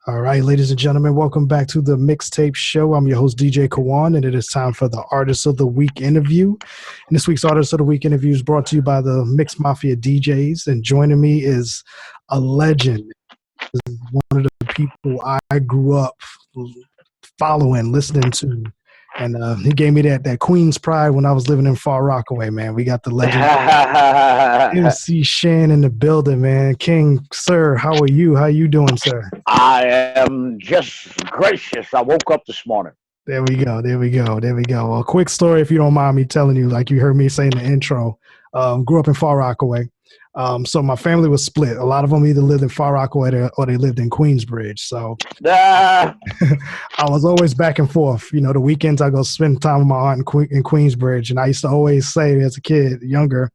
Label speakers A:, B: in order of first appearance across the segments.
A: All right, ladies and gentlemen, welcome back to the Mixtape Show. I'm your host, DJ Kawan, and it is time for the Artist of the Week interview. And this week's Artist of the Week interview is brought to you by the Mix Mafia DJs. And joining me is a legend, one of the people I grew up following, listening to. And he gave me that Queen's pride when I was living in Far Rockaway, man. We got the legend MC Shan in the building, man. King, sir, how are you? How you doing, sir?
B: I am just gracious. I woke up this morning.
A: There we go. There we go. There we go. A quick story, if you don't mind me telling you, like you heard me say in the intro. Grew up in Far Rockaway. So my family was split. A lot of them either lived in Far Rockaway or they lived in Queensbridge. So I was always back and forth. You know, the weekends I go spend time with my aunt in Queensbridge. And I used to always say as a kid, younger,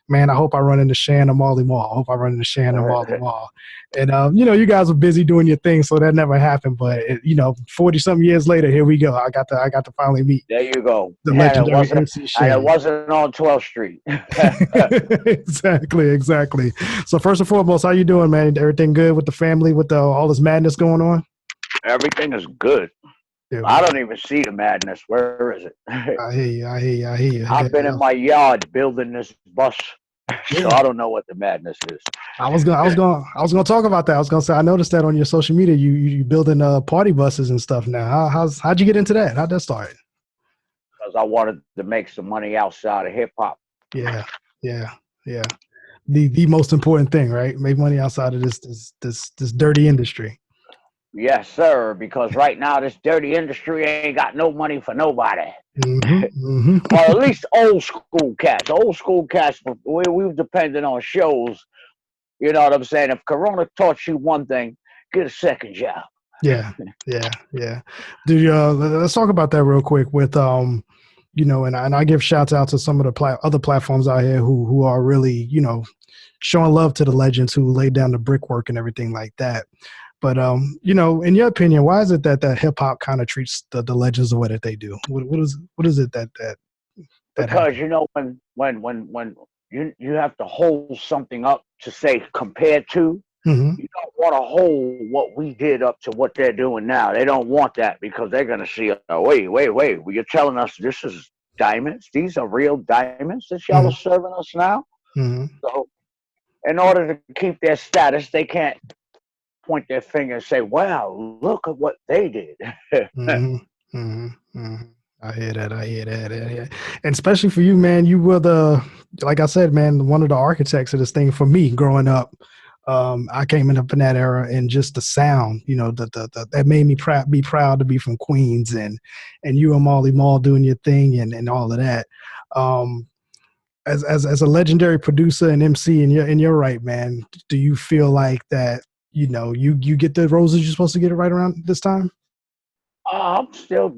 A: man, I hope I run into Shan or Marley Mall. I hope I run into Shan or Marley Mall. And, you know, you guys were busy doing your thing, so that never happened. But, 40-something years later, here we go. I got to finally meet.
B: There you go.
A: The legendary MC Shan.
B: And it wasn't on 12th Street.
A: Exactly. So first and foremost, how you doing, man? Everything good with the family, with all this madness going on?
B: Everything is good. I don't even see the madness. Where is it?
A: I hear you.
B: I've been in my yard building this bus. So I don't know what the madness is.
A: I was gonna talk about that. I was gonna say I noticed that on your social media you building party buses and stuff now. How'd you get into that? How'd that start?
B: Because I wanted to make some money outside of hip hop.
A: Yeah. The most important thing, right? Make money outside of this dirty industry.
B: Yes, sir. Because right now this dirty industry ain't got no money for nobody. Or at least old school cats. Old school cats. We've depended on shows. You know what I'm saying? If Corona taught you one thing, get a second job.
A: Yeah. Dude, let's talk about that real quick. With and I give shouts out to some of the other platforms out here who are really showing love to the legends who laid down the brickwork and everything like that. But, in your opinion, why is it that hip hop kind of treats the legends the way that they do? What is it that
B: because happens? When you have to hold something up to say compared to, you don't want to hold what we did up to what they're doing now. They don't want that because they're going to see, wait, you're telling us this is diamonds? These are real diamonds that y'all are serving us now? So in order to keep their status, they can't point their finger and say, wow, look at what they did.
A: I hear that. Yeah. And especially for you, man, you were like I said, man, one of the architects of this thing for me growing up. I came up in that era, and just the sound, that made me be proud to be from Queens, and you and Marley Mall doing your thing and all of that. As a legendary producer and MC, and you're right, man. Do you feel like that? You get the roses you're supposed to get it right around this time?
B: I'm still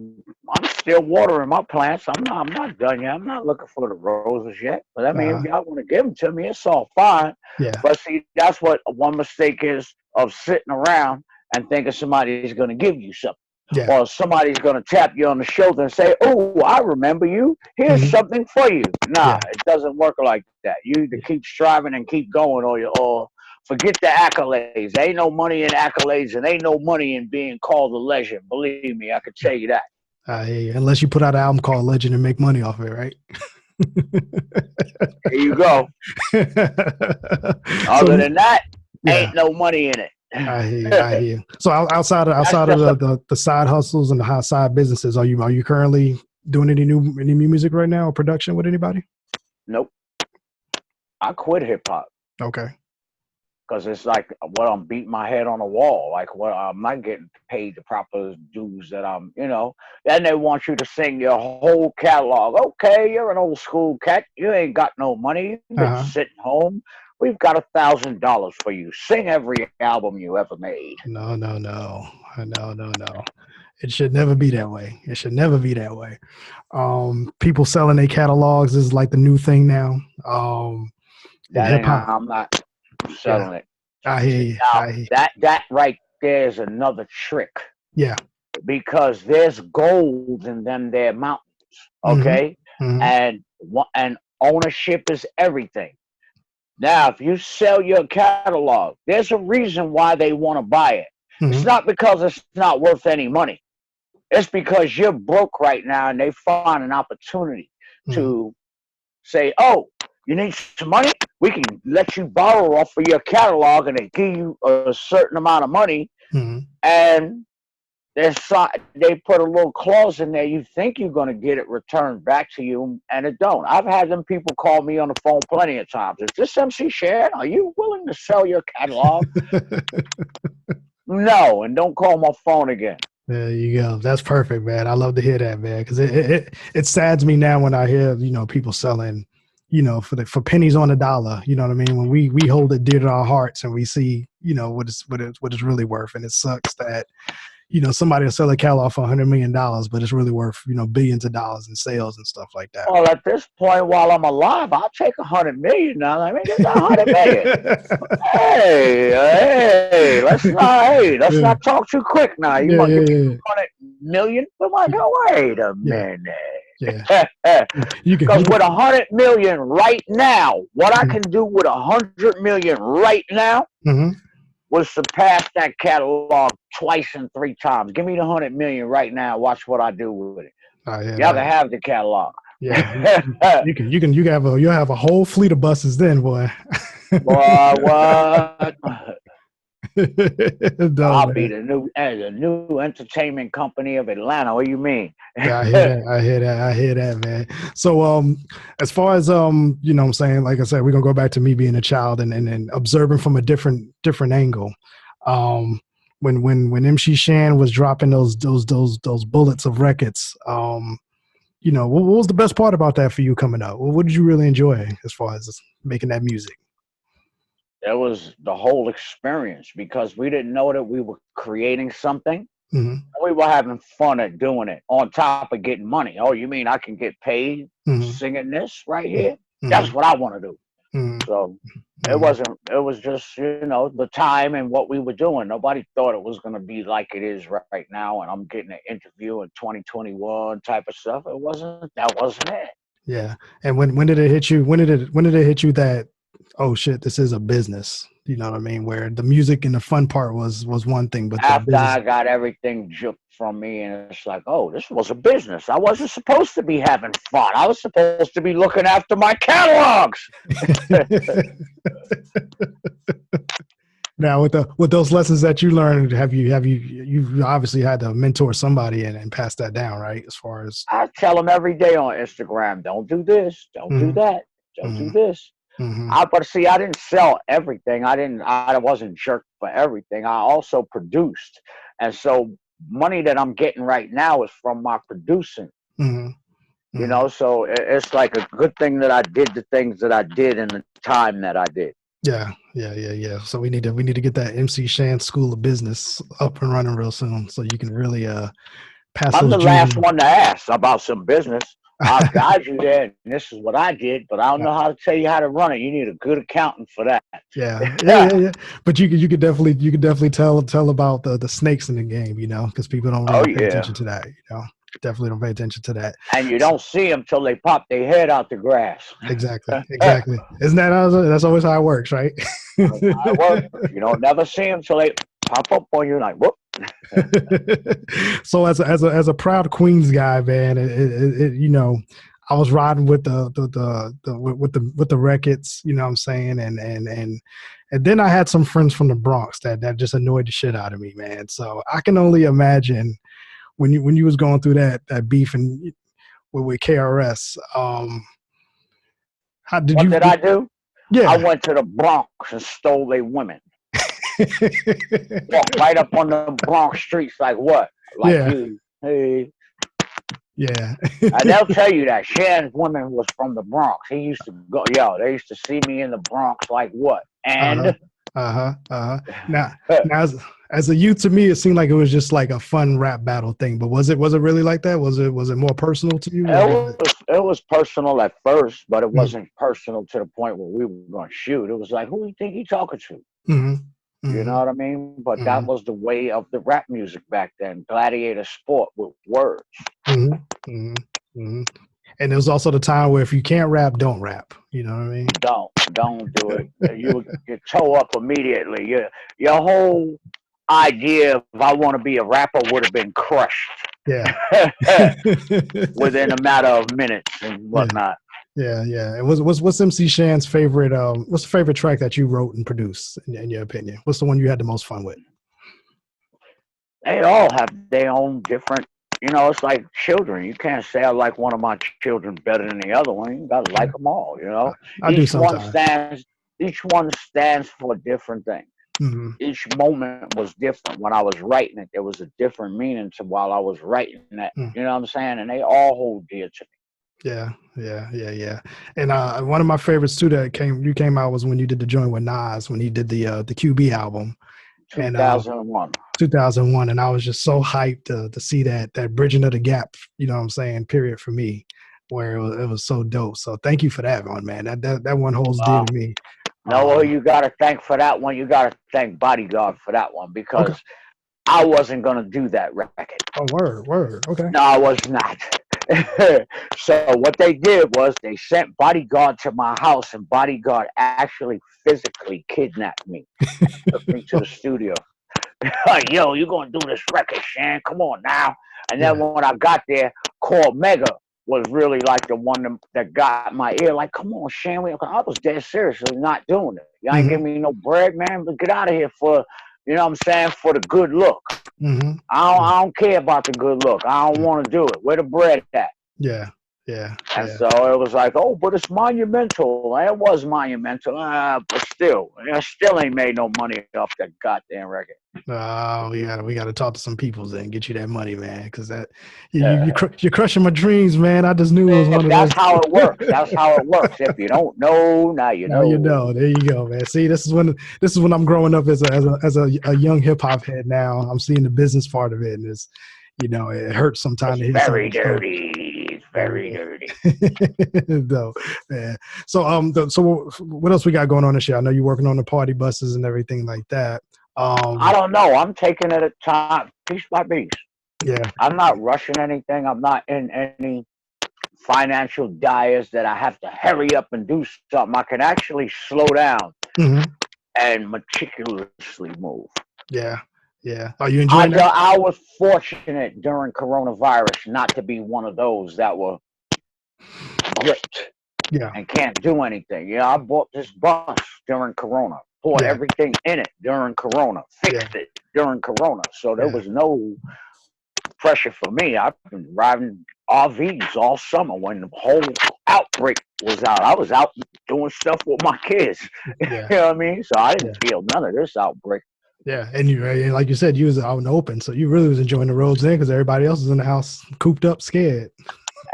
B: watering my plants. I'm not done yet. I'm not looking for the roses yet. But I mean, if y'all want to give them to me, it's all fine.
A: Yeah.
B: But see, that's what one mistake is of sitting around and thinking somebody's going to give you something.
A: Yeah.
B: Or somebody's going to tap you on the shoulder and say, oh, I remember you. Here's something for you. Nah, It doesn't work like that. You either keep striving and keep going, or forget the accolades. There ain't no money in accolades, and ain't no money in being called a legend. Believe me, I can tell you that.
A: Unless you put out an album called Legend and make money off it, right?
B: There you go. Other than that, ain't no money in it.
A: I hear you. So outside of the side hustles and the side businesses, are you currently doing any new music right now or production with anybody?
B: Nope. I quit hip hop.
A: Okay.
B: Because it's like what I'm beating my head on a wall. Like what I'm not getting paid the proper dues that I'm, Then they want you to sing your whole catalog. Okay, you're an old school cat. You ain't got no money. You've been sitting home. We've got $1,000 for you. Sing every album you ever made.
A: No. It should never be that way. People selling their catalogs is like the new thing now.
B: Hip-hop. I'm not selling it.
A: I hear you.
B: Now, that right there is another trick.
A: Yeah.
B: Because there's gold in them there mountains. Okay? And ownership is everything. Now, if you sell your catalog, there's a reason why they want to buy it. It's not because it's not worth any money. It's because you're broke right now and they find an opportunity to say, oh, you need some money? We can let you borrow off of your catalog and they give you a certain amount of money. And they put a little clause in there. You think you're going to get it returned back to you, and it don't. I've had them people call me on the phone plenty of times. Is this MC Shan? Are you willing to sell your catalog? No, and don't call my phone again.
A: There you go. That's perfect, man. I love to hear that, man, because it saddens me now when I hear people selling, for pennies on the dollar. You know what I mean? When we hold it dear to our hearts and we see what it's really worth, and it sucks that somebody will sell a catalog for $100 million, but it's really worth billions of dollars in sales and stuff like that.
B: Well, at this point, while I'm alive, I'll take $100 million now. I mean, it's $100 million. Hey, let's not talk too quick now. You want to give me $100 million? But like, oh, wait a minute.
A: Yeah.
B: Because with $100 million right now, what I can do with $100 million right now will surpass that catalog twice and 3 times. Give me the $100 million right now. Watch what I do with it.
A: Oh, yeah,
B: you have to have the catalog.
A: Yeah, you'll have a whole fleet of buses then, boy.
B: Boy, what? I'll be the new entertainment company of Atlanta. What do you mean?
A: Yeah, I hear that, man. So, as far as what I'm saying, like I said, we're gonna go back to me being a child and observing from a different angle. When MC Shan was dropping those bullets of records, what was the best part about that for you coming up? What did you really enjoy as far as making that music?
B: It was the whole experience because we didn't know that we were creating something. We were having fun at doing it on top of getting money. Oh, you mean I can get paid singing this right here? That's what I want to do. So it was just, the time and what we were doing. Nobody thought it was going to be like it is right now. And I'm getting an interview in 2021 type of stuff. That wasn't it.
A: Yeah. And when did it hit you? When did it hit you that, oh shit, this is a business? You know what I mean? Where the music and the fun part was one thing, but
B: after I got everything juked from me, and it's like, oh, this was a business. I wasn't supposed to be having fun. I was supposed to be looking after my catalogs.
A: Now, with those lessons that you learned, you've obviously had to mentor somebody and pass that down, right? As far as
B: I tell them every day on Instagram, don't do this, don't do that, don't do this. But see, I didn't sell everything. I wasn't jerked for everything. I also produced. And so money that I'm getting right now is from my producing. So it's like a good thing that I did the things that I did in the time that I did.
A: Yeah. So we need to get that MC Shan School of Business up and running real soon so you can really pass.
B: I'm the last one to ask about some business. I'll guide you there, and this is what I did, but I don't know how to tell you how to run it. You need a good accountant for that.
A: Yeah. But you could definitely tell about the snakes in the game, because people don't really pay attention to that. Definitely don't pay attention to that.
B: And you don't see them till they pop their head out the grass.
A: Exactly. Isn't that's always how it works, right?
B: That's how it works. You don't never see them till they pop up on you like, whoop.
A: So as a proud Queens guy, man, I was riding with the records, you know what I'm saying, and then I had some friends from the Bronx that just annoyed the shit out of me, man. So I can only imagine when you was going through that beef and with KRS.
B: What did I do? Yeah, I went to the Bronx and stole their women. Walk right up on the Bronx streets like what? Like you. Hey.
A: Yeah.
B: And they'll tell you that Shan's woman was from the Bronx. He used to go, they used to see me in the Bronx like what? And
A: Now as a youth, to me, it seemed like it was just like a fun rap battle thing. But was it really like that? Was it more personal to you?
B: It was personal at first, but it wasn't personal to the point where we were going to shoot. It was like, who do you think he's talking to? You know what I mean? But that was the way of the rap music back then. Gladiator sport with words.
A: And there was also the time where if you can't rap, don't rap. You know what I mean?
B: Don't do it. You would get toe up immediately. Your whole idea of I want to be a rapper would have been crushed.
A: Yeah.
B: Within a matter of minutes and whatnot.
A: Yeah. And what's MC Shan's favorite? What's the favorite track that you wrote and produced? In your opinion, what's the one you had the most fun with?
B: They all have their own different. It's like children. You can't say I like one of my children better than the other one. You gotta like them all.
A: I do sometimes.
B: Each one stands for a different thing.
A: Mm-hmm.
B: Each moment was different. When I was writing it, there was a different meaning to while I was writing that. You know what I'm saying? And they all hold dear to me.
A: Yeah. And one of my favorites too that came out was when you did the joint with Nas, when he did the QB album.
B: 2001.
A: 2001, and I was just so hyped to see that bridging of the gap, you know what I'm saying, period for me, where it was so dope. So thank you for that one, man. That one holds dear to me.
B: No, you got to thank for that one. You got to thank Bodyguard for that one because I wasn't going to do that record.
A: Oh, word. Okay.
B: No, I was not. So what they did was they sent Bodyguard to my house, and Bodyguard actually physically kidnapped me, took me to the studio. Like, yo, you're going to do this record, Shan. Come on now. And then when I got there, Call Mega was really like the one that got my ear. Like, come on, Shan. I was dead seriously not doing it. Y'all ain't giving me no bread, man. But get out of here for, you know what I'm saying, for the good look. I don't care about the good look. I don't want to do it. Where the bread at?
A: Yeah.
B: And so it was like, oh, but it's monumental. It was monumental. But still, I still ain't made no money off that goddamn record.
A: Oh, we gotta talk to some people then, get you that money, man. Because you're crushing my dreams, man. I just knew it was one of those.
B: That's how it works. That's how it works. If you don't know, now you know.
A: Now you know. There you go, man. See, this is when I'm growing up as a young hip hop head. Now I'm seeing the business part of it, and it's, it hurts sometimes to hear
B: very dirty. Very dirty.
A: Dope, man. So so what else we got going on this year? I know you're working on the party buses and everything like that.
B: I don't know. I'm taking it at time, piece by piece.
A: Yeah.
B: I'm not rushing anything. I'm not in any financial dyers that I have to hurry up and do something. I can actually slow down and meticulously move.
A: Yeah. Are you enjoying that?
B: I was fortunate during coronavirus not to be one of those that were gripped and can't do anything. Yeah, I bought this bus during Corona, bought everything in it during Corona, fixed it during Corona. So there was no pressure for me. I've been riding RVs all summer when the whole outbreak was out. I was out doing stuff with my kids. You know what I mean? So I didn't feel none of this outbreak.
A: Yeah, and like you said, you was out in the open, so you really was enjoying the roads then because everybody else was in the house cooped up, scared.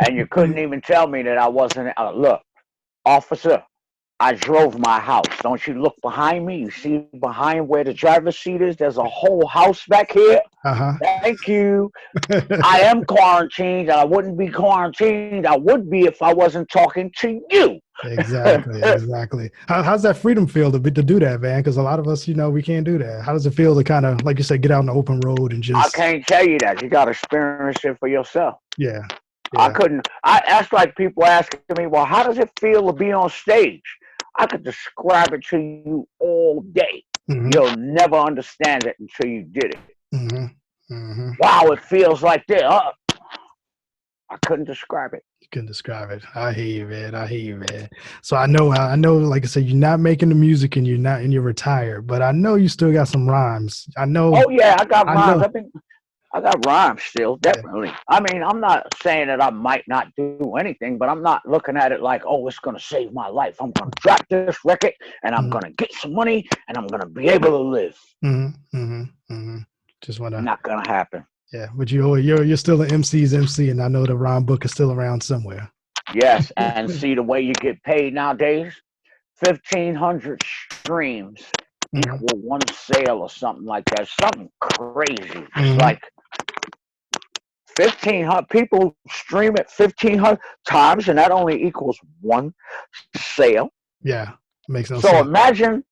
B: And you couldn't even tell me that I wasn't. Look, officer, I drove my house. Don't you look behind me? You see behind where the driver's seat is? There's a whole house back here. Thank you. I am quarantined. I wouldn't be quarantined. I would be if I wasn't talking to you.
A: Exactly. How's that freedom feel to do that, man? Because a lot of us, we can't do that. How does it feel to kind of, like you said, get out on the open road and just?
B: I can't tell you that. You got to experience it for yourself.
A: Yeah.
B: I couldn't. That's like people asking me, well, how does it feel to be on stage? I could describe it to you all day. You'll never understand it until you did it. Wow, it feels like this. I couldn't describe it.
A: You couldn't describe it. I hear you, man. So I know, like I said, you're not making the music and you're retired, but I know you still got some rhymes. I know.
B: Oh yeah, I got rhymes. I got rhymes still, definitely. Yeah. I mean, I'm not saying that I might not do anything, but I'm not looking at it like, oh, it's going to save my life. I'm going to drop this record, and I'm going to get some money, and I'm going to be able to live.
A: Just want to.
B: Not going to happen.
A: Yeah, but you're still an MC's MC, and I know the rhyme book is still around somewhere.
B: Yes, and see the way you get paid nowadays? 1,500 streams equal one sale or something like that. Something crazy. It's like 1,500 people stream it 1,500 times, and that only equals one sale.
A: Yeah, makes no
B: sense. So imagine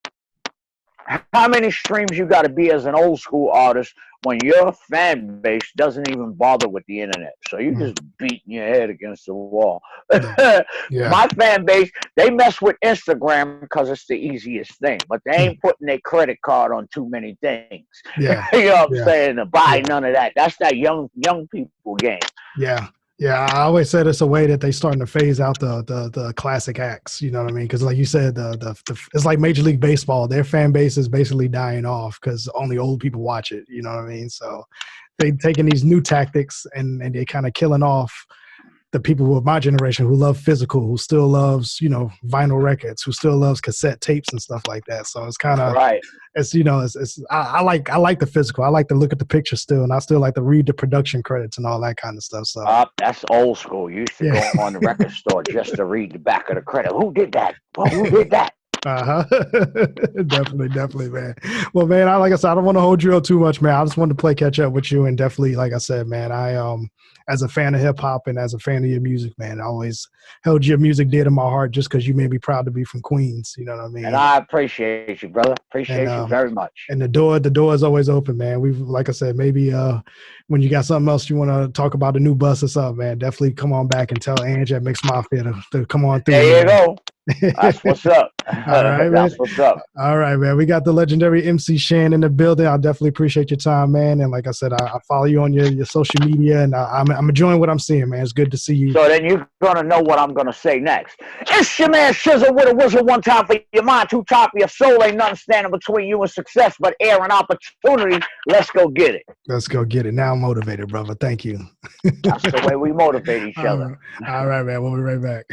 B: How many streams you got to be as an old school artist when your fan base doesn't even bother with the internet? So you just beating your head against the wall.
A: Yeah.
B: My fan base, they mess with Instagram because it's the easiest thing, but they ain't putting their credit card on too many things.
A: Yeah.
B: You know what I'm
A: Yeah.
B: saying? To buy none of that. That's that young people game.
A: Yeah. Yeah, I always said it's a way that they starting to phase out the classic acts. You know what I mean? Because like you said, the it's like Major League Baseball. Their fan base is basically dying off because only old people watch it. You know what I mean? So they taking these new tactics and they kind of killing off the people of my generation who love physical, who still loves, you know, vinyl records, who still loves cassette tapes and stuff like that. So it's kind of,
B: right.
A: It's, you know, I like the physical. I like to look at the picture still, and I still like to read the production credits and all that kind of stuff. So
B: that's old school. You used to go on the record store just to read the back of the credit. Who did that? Well, who did that?
A: Definitely, man. Well, man, like I said, I don't want to hold you up too much, man. I just wanted to play catch up with you, and definitely, like I said, man, I as a fan of hip hop and as a fan of your music, man, I always held your music dear to my heart just because you made me proud to be from Queens. You know what I mean?
B: And I appreciate you, brother. Appreciate you very much.
A: And the door is always open, man. We've, like I said, maybe when you got something else you want to talk about, a new bus or something, man, definitely come on back and tell Angie at Mix Mafia to come on through.
B: There you go. That's what's up.
A: All right,
B: That's what's up.
A: All right, man. We got the legendary MC Shan in the building. I definitely appreciate your time, man. And like I said, I follow you on your social media, and I'm enjoying what I'm seeing, man. It's good to see you.
B: So then you're gonna know what I'm gonna say next. It's your man Shizzle with a whistle. One time for your mind, two time for your soul. Ain't nothing standing between you and success but air and opportunity. Let's go get it.
A: Let's go get it. Now I'm motivated, brother. Thank you.
B: That's the way we motivate each other.
A: All right, man. We'll be right back.